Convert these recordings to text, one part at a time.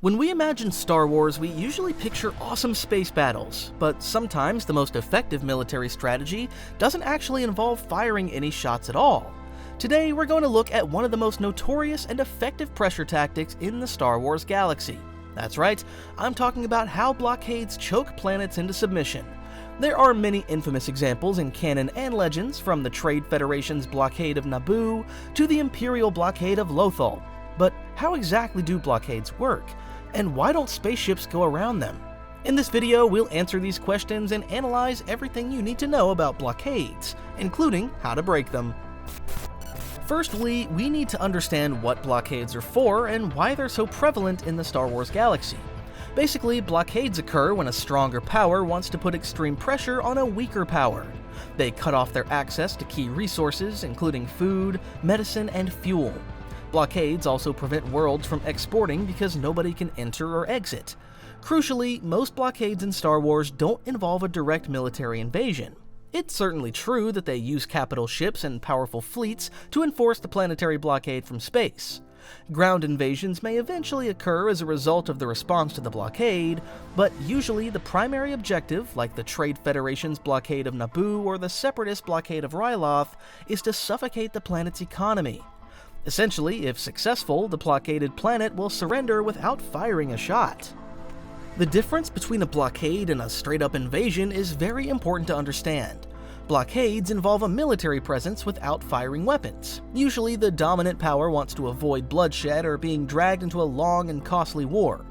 When we imagine Star Wars, we usually picture awesome space battles, but sometimes the most effective military strategy doesn't actually involve firing any shots at all. Today, we're going to look at one of the most notorious and effective pressure tactics in the Star Wars galaxy. That's right, I'm talking about how blockades choke planets into submission. There are many infamous examples in canon and legends, from the Trade Federation's blockade of Naboo to the Imperial blockade of Lothal. But how exactly do blockades work? And why don't spaceships go around them? In this video, we'll answer these questions and analyze everything you need to know about blockades, including how to break them. Firstly, we need to understand what blockades are for and why they're so prevalent in the Star Wars galaxy. Basically, blockades occur when a stronger power wants to put extreme pressure on a weaker power. They cut off their access to key resources, including food, medicine, and fuel. Blockades also prevent worlds from exporting because nobody can enter or exit. Crucially, most blockades in Star Wars don't involve a direct military invasion. It's certainly true that they use capital ships and powerful fleets to enforce the planetary blockade from space. Ground invasions may eventually occur as a result of the response to the blockade, but usually the primary objective, like the Trade Federation's blockade of Naboo or the Separatist blockade of Ryloth, is to suffocate the planet's economy. Essentially, if successful, the blockaded planet will surrender without firing a shot. The difference between a blockade and a straight-up invasion is very important to understand. Blockades involve a military presence without firing weapons. Usually, the dominant power wants to avoid bloodshed or being dragged into a long and costly war.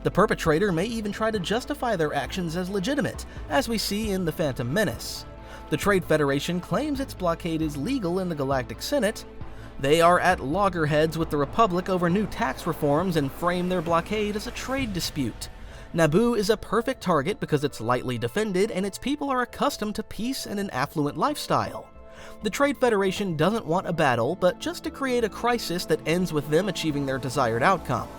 The perpetrator may even try to justify their actions as legitimate, as we see in The Phantom Menace. The Trade Federation claims its blockade is legal in the Galactic Senate. They are at loggerheads with the Republic over new tax reforms and frame their blockade as a trade dispute. Naboo is a perfect target because it's lightly defended and its people are accustomed to peace and an affluent lifestyle. The Trade Federation doesn't want a battle, but just to create a crisis that ends with them achieving their desired outcome.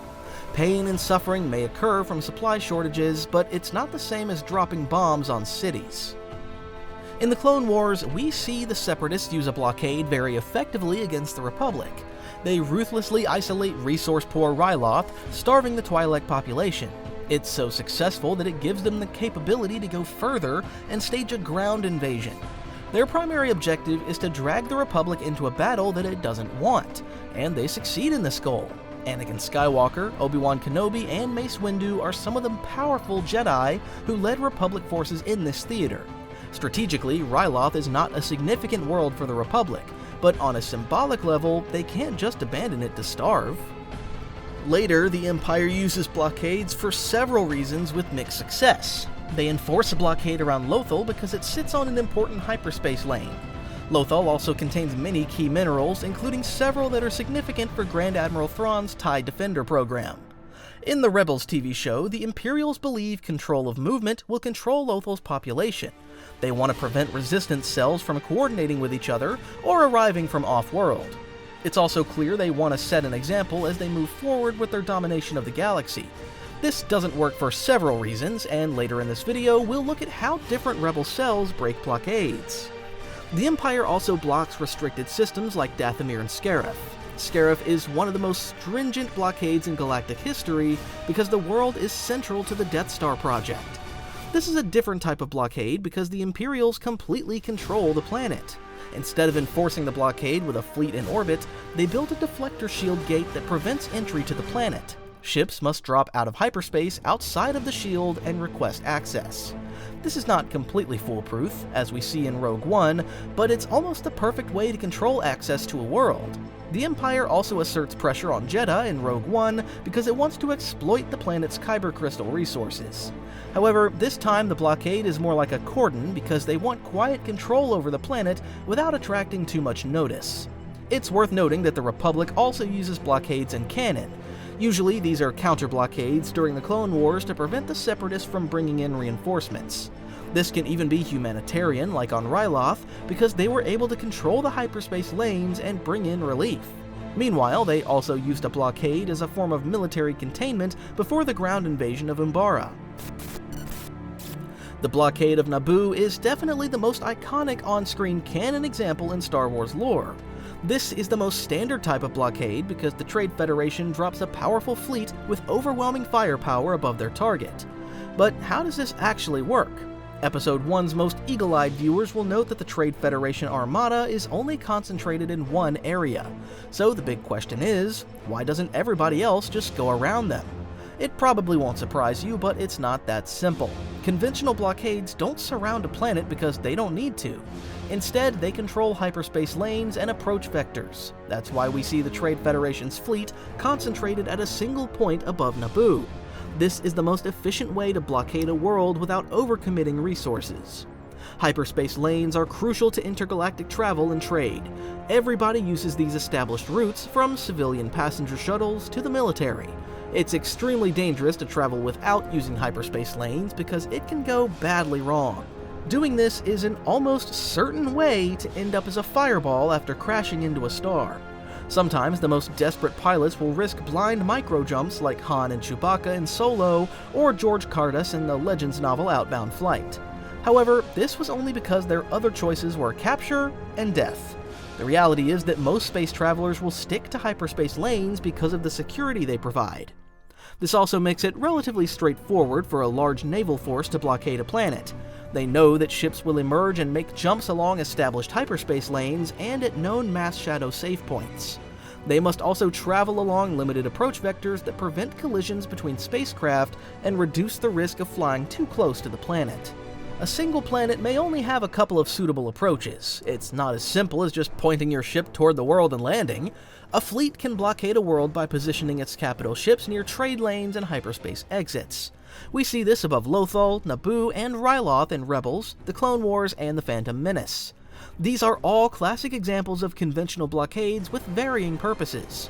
Pain and suffering may occur from supply shortages, but it's not the same as dropping bombs on cities. In the Clone Wars, we see the Separatists use a blockade very effectively against the Republic. They ruthlessly isolate resource-poor Ryloth, starving the Twi'lek population. It's so successful that it gives them the capability to go further and stage a ground invasion. Their primary objective is to drag the Republic into a battle that it doesn't want, and they succeed in this goal. Anakin Skywalker, Obi-Wan Kenobi, and Mace Windu are some of the powerful Jedi who led Republic forces in this theater. Strategically, Ryloth is not a significant world for the Republic, but on a symbolic level, they can't just abandon it to starve. Later, the Empire uses blockades for several reasons with mixed success. They enforce a blockade around Lothal because it sits on an important hyperspace lane. Lothal also contains many key minerals, including several that are significant for Grand Admiral Thrawn's TIE Defender program. In the Rebels TV show, the Imperials believe control of movement will control Lothal's population. They want to prevent resistance cells from coordinating with each other or arriving from off-world. It's also clear they want to set an example as they move forward with their domination of the galaxy. This doesn't work for several reasons, and later in this video, we'll look at how different Rebel cells break blockades. The Empire also blocks restricted systems like Dathomir and Scarif. Scarif is one of the most stringent blockades in galactic history because the world is central to the Death Star project. This is a different type of blockade because the Imperials completely control the planet. Instead of enforcing the blockade with a fleet in orbit, they built a deflector shield gate that prevents entry to the planet. Ships must drop out of hyperspace outside of the shield and request access. This is not completely foolproof, as we see in Rogue One, but it's almost the perfect way to control access to a world. The Empire also asserts pressure on Jedha in Rogue One because it wants to exploit the planet's kyber crystal resources. However, this time the blockade is more like a cordon because they want quiet control over the planet without attracting too much notice. It's worth noting that the Republic also uses blockades in canon. Usually these are counter-blockades during the Clone Wars to prevent the Separatists from bringing in reinforcements. This can even be humanitarian, like on Ryloth, because they were able to control the hyperspace lanes and bring in relief. Meanwhile, they also used a blockade as a form of military containment before the ground invasion of Umbara. The blockade of Naboo is definitely the most iconic on-screen canon example in Star Wars lore. This is the most standard type of blockade because the Trade Federation drops a powerful fleet with overwhelming firepower above their target. But how does this actually work? Episode 1's most eagle-eyed viewers will note that the Trade Federation Armada is only concentrated in one area. So the big question is, why doesn't everybody else just go around them? It probably won't surprise you, but it's not that simple. Conventional blockades don't surround a planet because they don't need to. Instead, they control hyperspace lanes and approach vectors. That's why we see the Trade Federation's fleet concentrated at a single point above Naboo. This is the most efficient way to blockade a world without overcommitting resources. Hyperspace lanes are crucial to intergalactic travel and trade. Everybody uses these established routes, from civilian passenger shuttles to the military. It's extremely dangerous to travel without using hyperspace lanes because it can go badly wrong. Doing this is an almost certain way to end up as a fireball after crashing into a star. Sometimes the most desperate pilots will risk blind micro-jumps like Han and Chewbacca in Solo, or George Cardas in the Legends novel Outbound Flight. However, this was only because their other choices were capture and death. The reality is that most space travelers will stick to hyperspace lanes because of the security they provide. This also makes it relatively straightforward for a large naval force to blockade a planet. They know that ships will emerge and make jumps along established hyperspace lanes and at known mass shadow save points. They must also travel along limited approach vectors that prevent collisions between spacecraft and reduce the risk of flying too close to the planet. A single planet may only have a couple of suitable approaches. It's not as simple as just pointing your ship toward the world and landing. A fleet can blockade a world by positioning its capital ships near trade lanes and hyperspace exits. We see this above Lothal, Naboo, and Ryloth in Rebels, the Clone Wars, and the Phantom Menace. These are all classic examples of conventional blockades with varying purposes.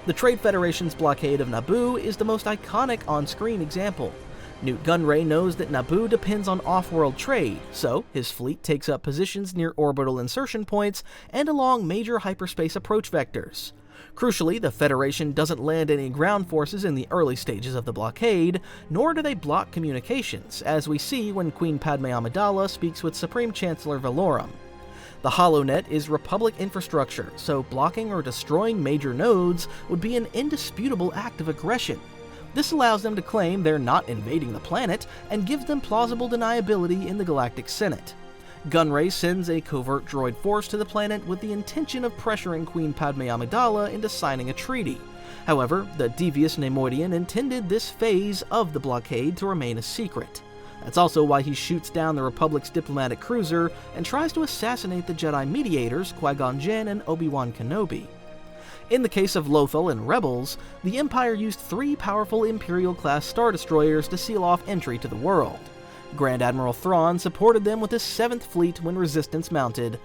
The Trade Federation's blockade of Naboo is the most iconic on-screen example. Newt Gunray knows that Naboo depends on off-world trade, so his fleet takes up positions near orbital insertion points and along major hyperspace approach vectors. Crucially, the Federation doesn't land any ground forces in the early stages of the blockade, nor do they block communications, as we see when Queen Padme Amidala speaks with Supreme Chancellor Valorum. The HoloNet is Republic infrastructure, so blocking or destroying major nodes would be an indisputable act of aggression. This allows them to claim they're not invading the planet, and gives them plausible deniability in the Galactic Senate. Gunray sends a covert droid force to the planet with the intention of pressuring Queen Padme Amidala into signing a treaty. However, the devious Neimoidian intended this phase of the blockade to remain a secret. That's also why he shoots down the Republic's diplomatic cruiser and tries to assassinate the Jedi mediators Qui-Gon Jinn and Obi-Wan Kenobi. In the case of Lothal and Rebels, the Empire used 3 powerful Imperial-class Star Destroyers to seal off entry to the world. Grand Admiral Thrawn supported them with his 7th Fleet when Resistance mounted.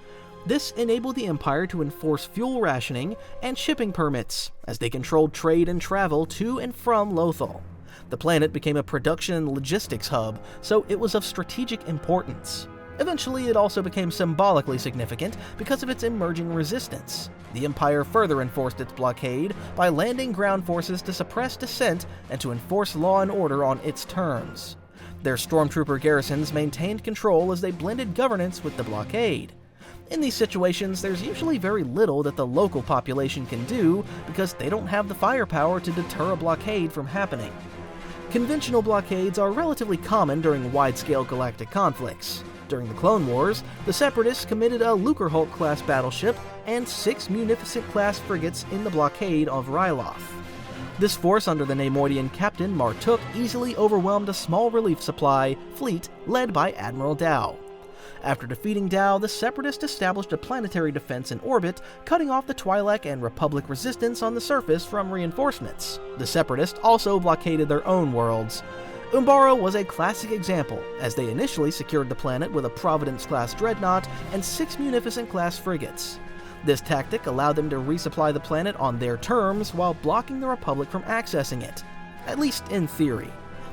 This enabled the Empire to enforce fuel rationing and shipping permits, as they controlled trade and travel to and from Lothal. The planet became a production and logistics hub, so it was of strategic importance. Eventually, it also became symbolically significant because of its emerging resistance. The Empire further enforced its blockade by landing ground forces to suppress dissent and to enforce law and order on its terms. Their stormtrooper garrisons maintained control as they blended governance with the blockade. In these situations, there's usually very little that the local population can do because they don't have the firepower to deter a blockade from happening. Conventional blockades are relatively common during wide-scale galactic conflicts. During the Clone Wars, the Separatists committed a Lucrehulk-class battleship and 6 Munificent-class frigates in the blockade of Ryloth. This force under the Neimoidian captain Martuk easily overwhelmed a small relief supply fleet led by Admiral Dao. After defeating Dao, the Separatists established a planetary defense in orbit, cutting off the Twi'lek and Republic resistance on the surface from reinforcements. The Separatists also blockaded their own worlds. Umbara was a classic example, as they initially secured the planet with a Providence-class dreadnought and 6 Munificent-class frigates. This tactic allowed them to resupply the planet on their terms while blocking the Republic from accessing it, at least in theory.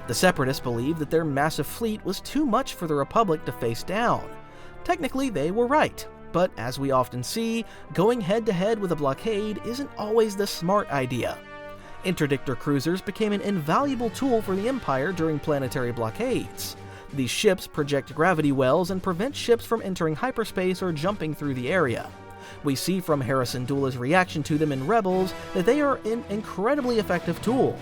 The Separatists believed that their massive fleet was too much for the Republic to face down. Technically, they were right, but as we often see, going head-to-head with a blockade isn't always the smart idea. Interdictor cruisers became an invaluable tool for the Empire during planetary blockades. These ships project gravity wells and prevent ships from entering hyperspace or jumping through the area. We see from Harrison Dula's reaction to them in Rebels that they are an incredibly effective tool.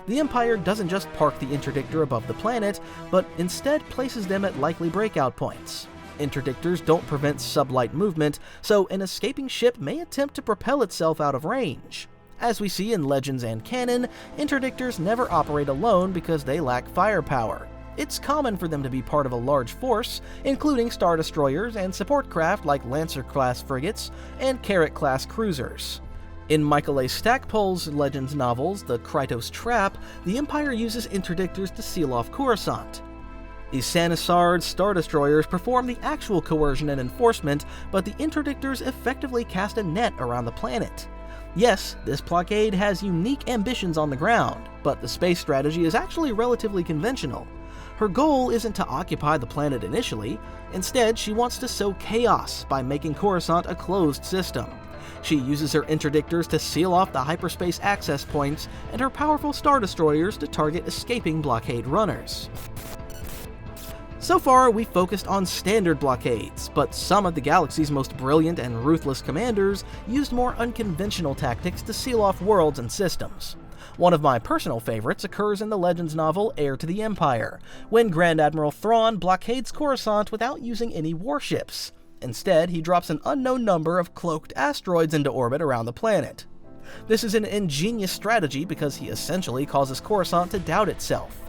The Empire doesn't just park the Interdictor above the planet, but instead places them at likely breakout points. Interdictors don't prevent sublight movement, so an escaping ship may attempt to propel itself out of range. As we see in Legends and canon, Interdictors never operate alone because they lack firepower. It's common for them to be part of a large force, including Star Destroyers and support craft like Lancer-class frigates and Carrack-class cruisers. In Michael A. Stackpole's Legends novels, The Krytos Trap, the Empire uses Interdictors to seal off Coruscant. Isanisard's Star Destroyers perform the actual coercion and enforcement, but the Interdictors effectively cast a net around the planet. Yes, this blockade has unique ambitions on the ground, but the space strategy is actually relatively conventional. Her goal isn't to occupy the planet initially. Instead, she wants to sow chaos by making Coruscant a closed system. She uses her Interdictors to seal off the hyperspace access points and her powerful Star Destroyers to target escaping blockade runners. So far, we've focused on standard blockades, but some of the galaxy's most brilliant and ruthless commanders used more unconventional tactics to seal off worlds and systems. One of my personal favorites occurs in the Legends novel Heir to the Empire, when Grand Admiral Thrawn blockades Coruscant without using any warships. Instead, he drops an unknown number of cloaked asteroids into orbit around the planet. This is an ingenious strategy because he essentially causes Coruscant to doubt itself.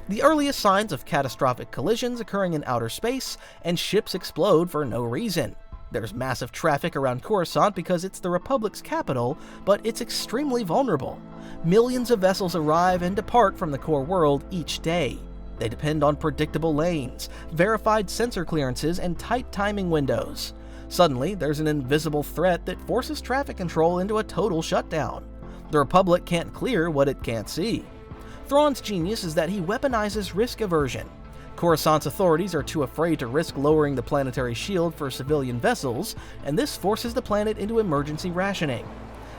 The earliest signs of catastrophic collisions occurring in outer space, and ships explode for no reason. There's massive traffic around Coruscant because it's the Republic's capital, but it's extremely vulnerable. Millions of vessels arrive and depart from the core world each day. They depend on predictable lanes, verified sensor clearances, and tight timing windows. Suddenly, there's an invisible threat that forces traffic control into a total shutdown. The Republic can't clear what it can't see. Thrawn's genius is that he weaponizes risk aversion. Coruscant's authorities are too afraid to risk lowering the planetary shield for civilian vessels, and this forces the planet into emergency rationing.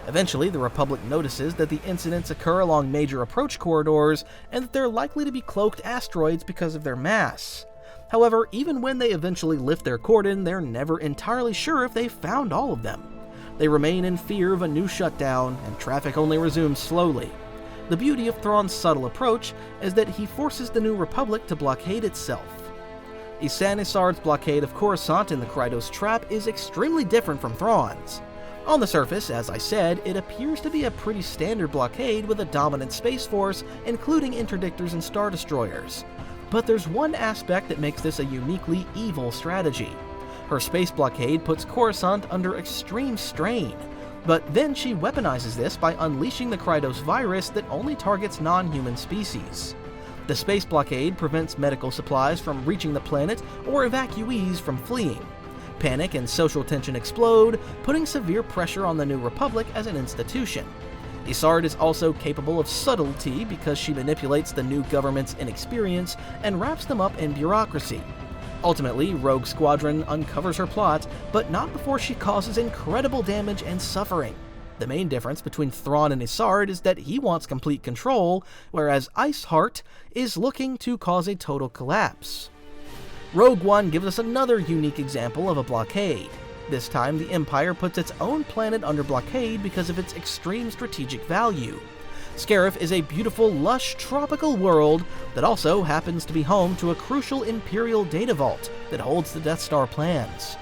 Eventually, the Republic notices that the incidents occur along major approach corridors, and that they're likely to be cloaked asteroids because of their mass. However, even when they eventually lift their cordon, they're never entirely sure if they've found all of them. They remain in fear of a new shutdown, and traffic only resumes slowly. The beauty of Thrawn's subtle approach is that he forces the New Republic to blockade itself. Isanisard's blockade of Coruscant in the Krytos Trap is extremely different from Thrawn's. On the surface, as I said, it appears to be a pretty standard blockade with a dominant space force, including Interdictors and Star Destroyers. But there's one aspect that makes this a uniquely evil strategy. Her space blockade puts Coruscant under extreme strain, but then she weaponizes this by unleashing the Krytos virus that only targets non-human species. The space blockade prevents medical supplies from reaching the planet or evacuees from fleeing. Panic and social tension explode, putting severe pressure on the New Republic as an institution. Isard is also capable of subtlety because she manipulates the new government's inexperience and wraps them up in bureaucracy. Ultimately, Rogue Squadron uncovers her plot, but not before she causes incredible damage and suffering. The main difference between Thrawn and Isard is that he wants complete control, whereas Iceheart is looking to cause a total collapse. Rogue One gives us another unique example of a blockade. This time, the Empire puts its own planet under blockade because of its extreme strategic value. Scarif is a beautiful, lush, tropical world that also happens to be home to a crucial Imperial data vault that holds the Death Star plans.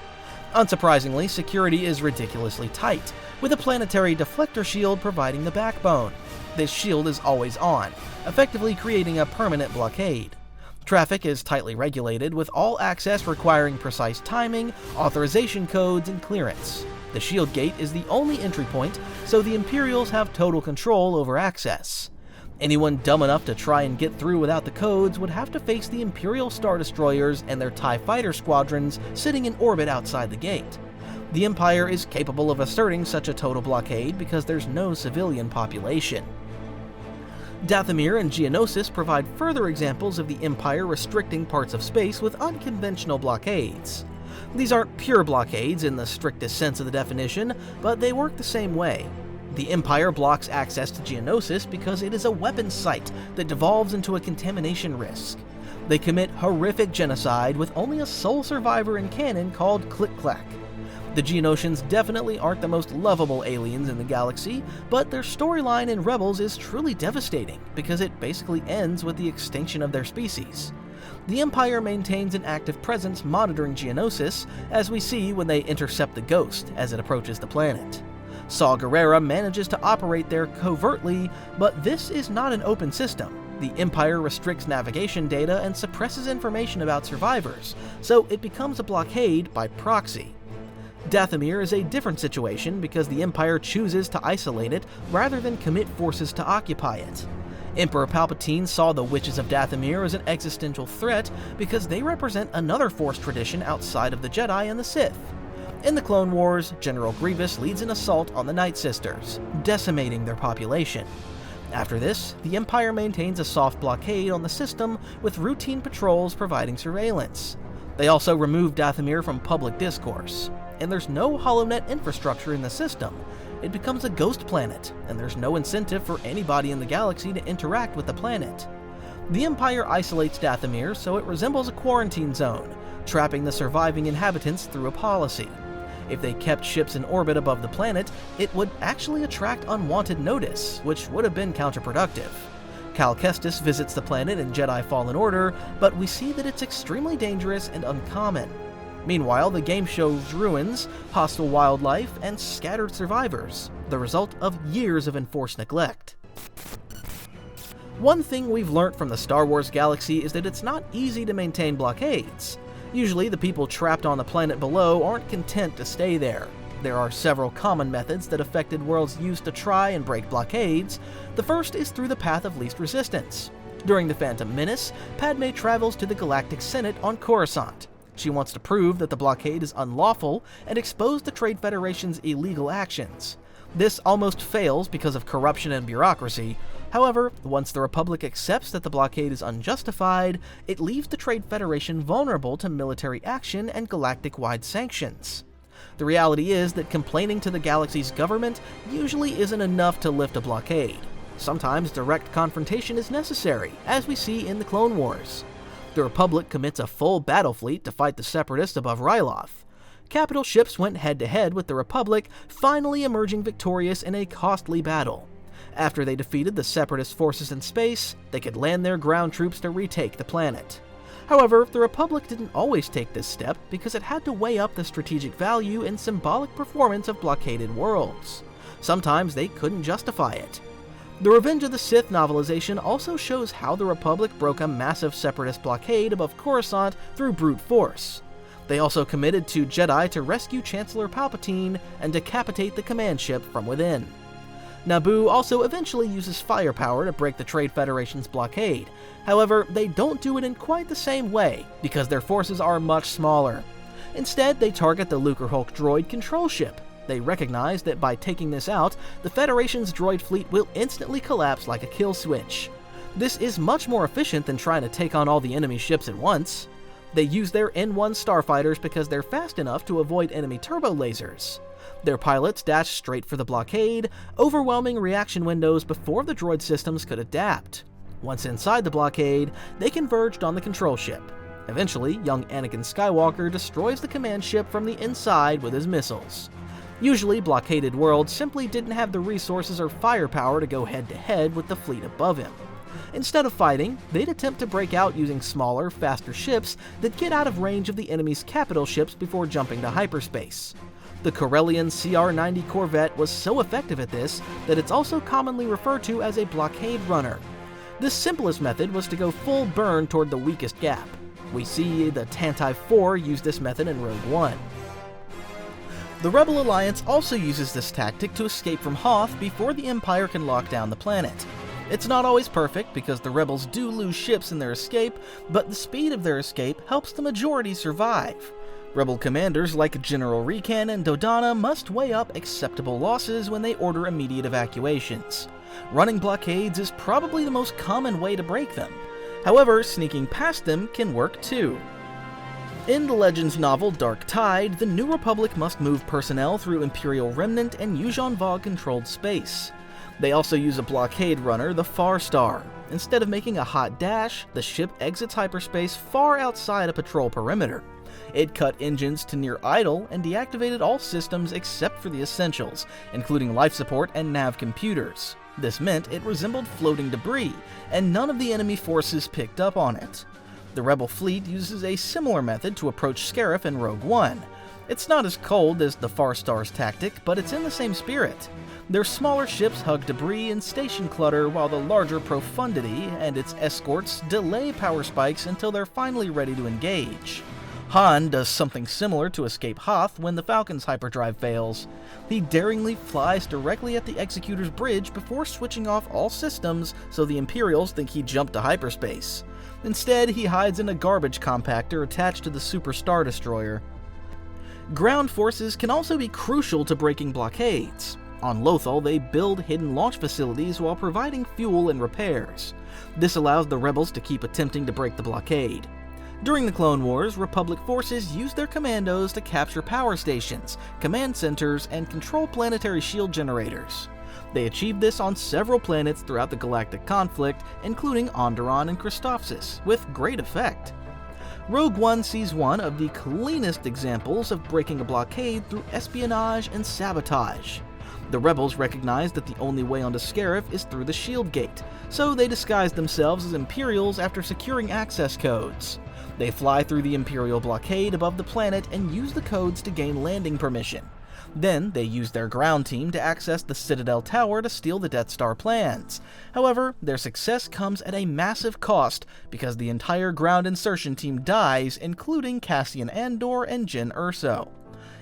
Unsurprisingly, security is ridiculously tight, with a planetary deflector shield providing the backbone. This shield is always on, effectively creating a permanent blockade. Traffic is tightly regulated, with all access requiring precise timing, authorization codes, and clearance. The shield gate is the only entry point, so the Imperials have total control over access. Anyone dumb enough to try and get through without the codes would have to face the Imperial Star Destroyers and their TIE fighter squadrons sitting in orbit outside the gate. The Empire is capable of asserting such a total blockade because there's no civilian population. Dathomir and Geonosis provide further examples of the Empire restricting parts of space with unconventional blockades. These aren't pure blockades in the strictest sense of the definition, but they work the same way. The Empire blocks access to Geonosis because it is a weapons site that devolves into a contamination risk. They commit horrific genocide with only a sole survivor in canon called Click-Clack. The Geonosians definitely aren't the most lovable aliens in the galaxy, but their storyline in Rebels is truly devastating because it basically ends with the extinction of their species. The Empire maintains an active presence monitoring Geonosis, as we see when they intercept the Ghost as it approaches the planet. Saw Gerrera manages to operate there covertly, but this is not an open system. The Empire restricts navigation data and suppresses information about survivors, so it becomes a blockade by proxy. Dathomir is a different situation because the Empire chooses to isolate it rather than commit forces to occupy it. Emperor Palpatine saw the Witches of Dathomir as an existential threat because they represent another Force tradition outside of the Jedi and the Sith. In the Clone Wars, General Grievous leads an assault on the Night Sisters, decimating their population. After this, the Empire maintains a soft blockade on the system with routine patrols providing surveillance. They also remove Dathomir from public discourse. And there's no HoloNet infrastructure in the system. It becomes a ghost planet, and there's no incentive for anybody in the galaxy to interact with the planet. The Empire isolates Dathomir so it resembles a quarantine zone, trapping the surviving inhabitants through a policy. If they kept ships in orbit above the planet, it would actually attract unwanted notice, which would have been counterproductive. Cal Kestis visits the planet in Jedi Fallen Order, but we see that it's extremely dangerous and uncommon. Meanwhile, the game shows ruins, hostile wildlife, and scattered survivors, the result of years of enforced neglect. One thing we've learnt from the Star Wars galaxy is that it's not easy to maintain blockades. Usually, the people trapped on the planet below aren't content to stay there. There are several common methods that affected worlds use to try and break blockades. The first is through the path of least resistance. During the Phantom Menace, Padme travels to the Galactic Senate on Coruscant. She wants to prove that the blockade is unlawful and expose the Trade Federation's illegal actions. This almost fails because of corruption and bureaucracy. However, once the Republic accepts that the blockade is unjustified, it leaves the Trade Federation vulnerable to military action and galactic-wide sanctions. The reality is that complaining to the galaxy's government usually isn't enough to lift a blockade. Sometimes direct confrontation is necessary, as we see in the Clone Wars. The Republic commits a full battle fleet to fight the Separatists above Ryloth. Capital ships went head-to-head with the Republic, finally emerging victorious in a costly battle. After they defeated the Separatist forces in space, they could land their ground troops to retake the planet. However, the Republic didn't always take this step because it had to weigh up the strategic value and symbolic performance of blockaded worlds. Sometimes they couldn't justify it. The Revenge of the Sith novelization also shows how the Republic broke a massive Separatist blockade above Coruscant through brute force. They also committed 2 Jedi to rescue Chancellor Palpatine and decapitate the command ship from within. Naboo also eventually uses firepower to break the Trade Federation's blockade. However, they don't do it in quite the same way, because their forces are much smaller. Instead, they target the Lucrehulk droid control ship. They recognize that by taking this out, the Federation's droid fleet will instantly collapse like a kill switch. This is much more efficient than trying to take on all the enemy ships at once. They use their N1 starfighters because they're fast enough to avoid enemy turbo lasers. Their pilots dash straight for the blockade, overwhelming reaction windows before the droid systems could adapt. Once inside the blockade, they converged on the control ship. Eventually, young Anakin Skywalker destroys the command ship from the inside with his missiles. Usually, blockaded worlds simply didn't have the resources or firepower to go head-to-head with the fleet above him. Instead of fighting, they'd attempt to break out using smaller, faster ships that get out of range of the enemy's capital ships before jumping to hyperspace. The Corellian CR-90 Corvette was so effective at this that it's also commonly referred to as a blockade runner. This simplest method was to go full burn toward the weakest gap. We see the Tantive 4 use this method in Rogue One. The Rebel Alliance also uses this tactic to escape from Hoth before the Empire can lock down the planet. It's not always perfect because the Rebels do lose ships in their escape, but the speed of their escape helps the majority survive. Rebel commanders like General Recan and Dodonna must weigh up acceptable losses when they order immediate evacuations. Running blockades is probably the most common way to break them. However, sneaking past them can work too. In the Legends novel Dark Tide, the New Republic must move personnel through Imperial Remnant and Yuuzhan Vog-controlled space. They also use a blockade runner, the Far Star. Instead of making a hot dash, the ship exits hyperspace far outside a patrol perimeter. It cut engines to near idle and deactivated all systems except for the essentials, including life support and nav computers. This meant it resembled floating debris, and none of the enemy forces picked up on it. The Rebel fleet uses a similar method to approach Scarif in Rogue One. It's not as cold as the Far Star's tactic, but it's in the same spirit. Their smaller ships hug debris and station clutter, while the larger Profundity and its escorts delay power spikes until they're finally ready to engage. Han does something similar to escape Hoth when the Falcon's hyperdrive fails. He daringly flies directly at the Executor's bridge before switching off all systems so the Imperials think he jumped to hyperspace. Instead, he hides in a garbage compactor attached to the Super Star Destroyer. Ground forces can also be crucial to breaking blockades. On Lothal, they build hidden launch facilities while providing fuel and repairs. This allows the rebels to keep attempting to break the blockade. During the Clone Wars, Republic forces used their commandos to capture power stations, command centers, and control planetary shield generators. They achieved this on several planets throughout the galactic conflict, including Onderon and Christophsis, with great effect. Rogue One sees one of the cleanest examples of breaking a blockade through espionage and sabotage. The rebels recognize that the only way onto Scarif is through the shield gate, so they disguise themselves as Imperials after securing access codes. They fly through the Imperial blockade above the planet and use the codes to gain landing permission. Then, they use their ground team to access the Citadel Tower to steal the Death Star plans. However, their success comes at a massive cost because the entire ground insertion team dies, including Cassian Andor and Jyn Erso.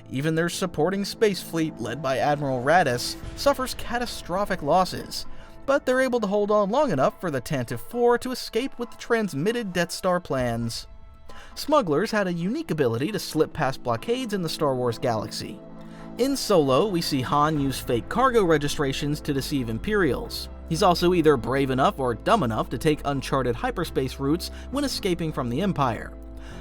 Even their supporting space fleet, led by Admiral Raddus, suffers catastrophic losses, but they're able to hold on long enough for the Tantive 4 to escape with the transmitted Death Star plans. Smugglers had a unique ability to slip past blockades in the Star Wars galaxy. In Solo, we see Han use fake cargo registrations to deceive Imperials. He's also either brave enough or dumb enough to take uncharted hyperspace routes when escaping from the Empire.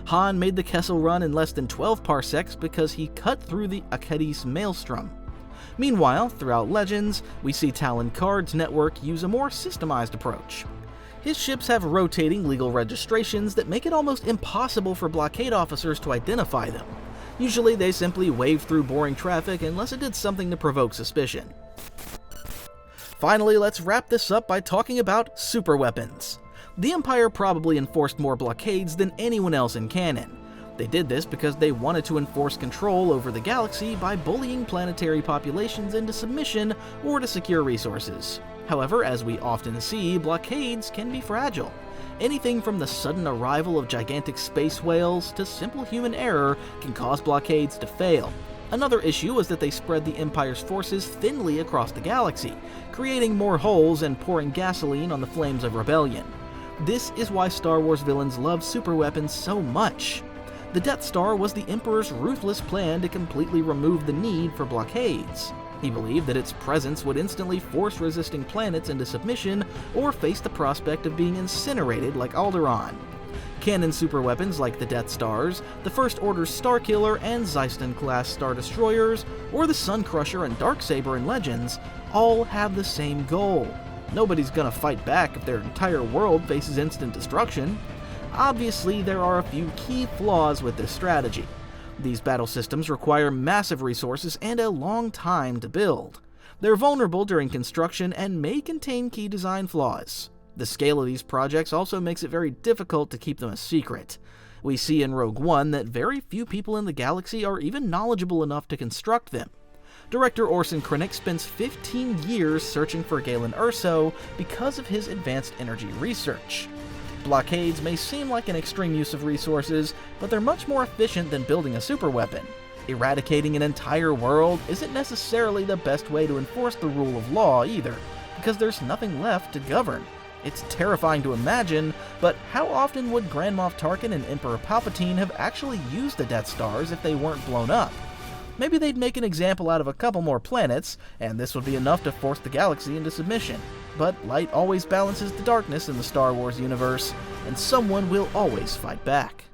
Han made the Kessel Run in less than 12 parsecs because he cut through the Akadis maelstrom. Meanwhile, throughout Legends, we see Talon Karrde's network use a more systemized approach. His ships have rotating legal registrations that make it almost impossible for blockade officers to identify them. Usually they simply wave through boring traffic unless it did something to provoke suspicion. Finally, let's wrap this up by talking about superweapons. The Empire probably enforced more blockades than anyone else in canon. They did this because they wanted to enforce control over the galaxy by bullying planetary populations into submission or to secure resources. However, as we often see, blockades can be fragile. Anything from the sudden arrival of gigantic space whales to simple human error can cause blockades to fail. Another issue was that they spread the Empire's forces thinly across the galaxy, creating more holes and pouring gasoline on the flames of rebellion. This is why Star Wars villains love superweapons so much. The Death Star was the Emperor's ruthless plan to completely remove the need for blockades. He believed that its presence would instantly force resisting planets into submission or face the prospect of being incinerated like Alderaan. Canon superweapons like the Death Stars, the First Order's Starkiller and Zeiston-class Star Destroyers, or the Sun Crusher and Darksaber in Legends, all have the same goal. Nobody's gonna fight back if their entire world faces instant destruction. Obviously, there are a few key flaws with this strategy. These battle systems require massive resources and a long time to build. They're vulnerable during construction and may contain key design flaws. The scale of these projects also makes it very difficult to keep them a secret. We see in Rogue One that very few people in the galaxy are even knowledgeable enough to construct them. Director Orson Krennic spends 15 years searching for Galen Erso because of his advanced energy research. Blockades may seem like an extreme use of resources, but they're much more efficient than building a superweapon. Eradicating an entire world isn't necessarily the best way to enforce the rule of law either, because there's nothing left to govern. It's terrifying to imagine, but how often would Grand Moff Tarkin and Emperor Palpatine have actually used the Death Stars if they weren't blown up? Maybe they'd make an example out of a couple more planets, and this would be enough to force the galaxy into submission. But light always balances the darkness in the Star Wars universe, and someone will always fight back.